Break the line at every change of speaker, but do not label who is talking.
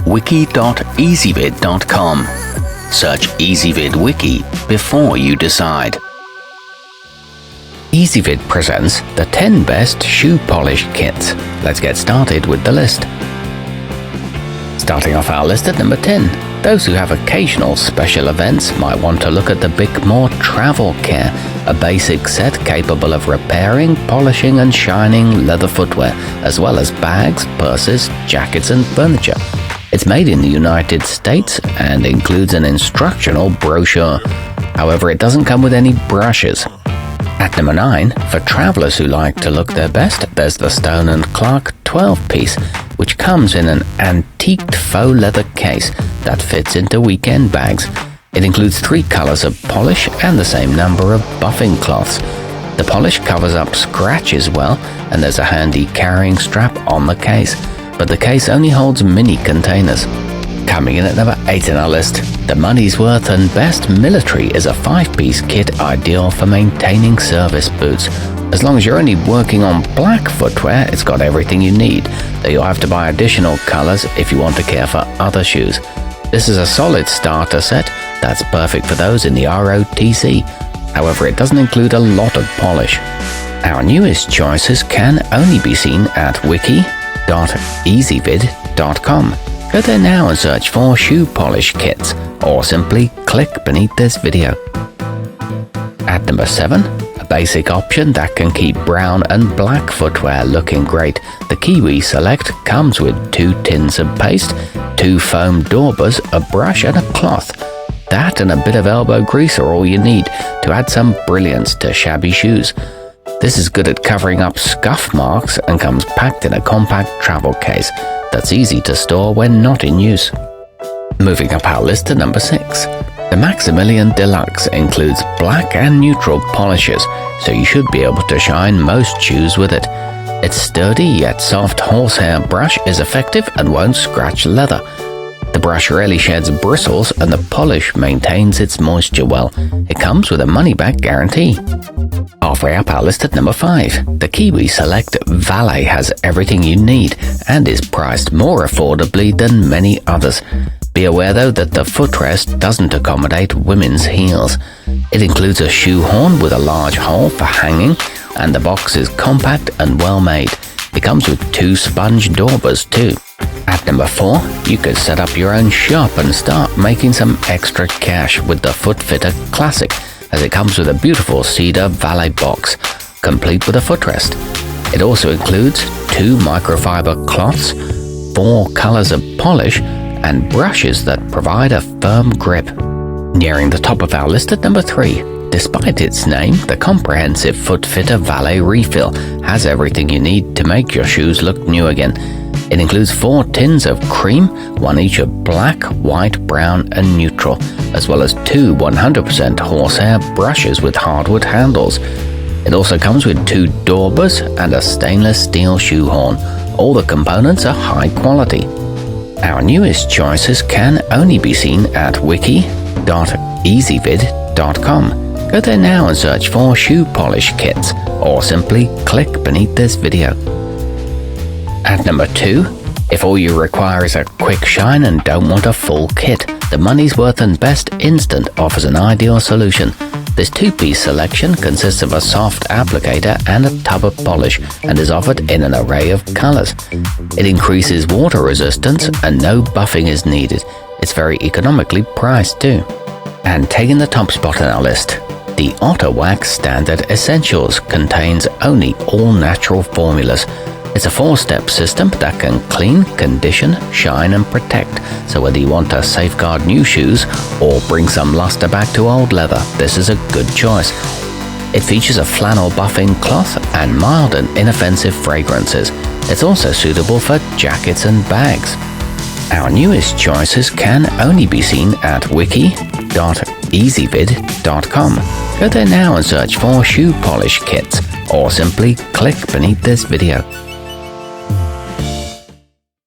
wiki.ezvid.com. Search Ezvid Wiki before you decide. Ezvid presents the 10 best shoe polish kits. Let's get started with the list. Starting off our list at number 10. Those who have occasional special events might want to look at the Bickmore Travel Care, a basic set capable of repairing, polishing and shining leather footwear, as well as bags, purses, jackets and furniture. It's made in the United States and includes an instructional brochure. However, it doesn't come with any brushes. At number 9, for travelers who like to look their best, there's the Stone & Clark 12-piece, which comes in an antiqued faux leather case that fits into weekend bags. It includes 3 colors of polish and the same number of buffing cloths. The polish covers up scratches well, and there's a handy carrying strap on the case, but the case only holds mini containers. Coming in at number 8 in our list, the Moneysworth and Best Military is a 5-piece kit ideal for maintaining service boots. As long as you're only working on black footwear, it's got everything you need, though you'll have to buy additional colors if you want to care for other shoes. This is a solid starter set that's perfect for those in the ROTC. However, it doesn't include a lot of polish. Our newest choices can only be seen at wiki.ezvid.com. Go there now and search for shoe polish kits, or simply click beneath this video. At number 7, a basic option that can keep brown and black footwear looking great, the Kiwi Select comes with 2 tins of paste, 2 foam daubers, a brush and a cloth. That and a bit of elbow grease are all you need to add some brilliance to shabby shoes. This is good at covering up scuff marks and comes packed in a compact travel case that's easy to store when not in use. Moving up our list to number 6. The Maximilian Deluxe includes black and neutral polishes, so you should be able to shine most shoes with it. Its sturdy yet soft horsehair brush is effective and won't scratch leather. The brush rarely sheds bristles and the polish maintains its moisture well. It comes with a money-back guarantee. Halfway up our list at number 5, the Kiwi Select Valet has everything you need and is priced more affordably than many others. Be aware though that the footrest doesn't accommodate women's heels. It includes a shoe horn with a large hole for hanging, and the box is compact and well made. It comes with 2 sponge daubers too. At number 4, you could set up your own shop and start making some extra cash with the Footfitter Classic, as it comes with a beautiful cedar valet box, complete with a footrest. It also includes 2 microfiber cloths, 4 colors of polish, and brushes that provide a firm grip. Nearing the top of our list at number 3, despite its name, the comprehensive Footfitter Valet Refill has everything you need to make your shoes look new again. It includes 4 tins of cream, 1 each of black, white, brown and neutral, as well as 2 100% horsehair brushes with hardwood handles. It also comes with 2 daubers and a stainless steel shoe horn. All the components are high quality. Our newest choices can only be seen at wiki.ezvid.com. Go there now and search for shoe polish kits, or simply click beneath this video. At number 2, if all you require is a quick shine and don't want a full kit, the Moneysworth and Best Instant offers an ideal solution. This 2-piece selection consists of a soft applicator and a tub of polish and is offered in an array of colors. It increases water resistance and no buffing is needed. It's very economically priced too. And taking the top spot on our list, the Otter Wax Standard Essentials contains only all-natural formulas. It's a 4-step system that can clean, condition, shine and protect. So whether you want to safeguard new shoes or bring some luster back to old leather, this is a good choice. It features a flannel buffing cloth and mild and inoffensive fragrances. It's also suitable for jackets and bags. Our newest choices can only be seen at wiki.ezvid.com. Go there now and search for shoe polish kits, or simply click beneath this video.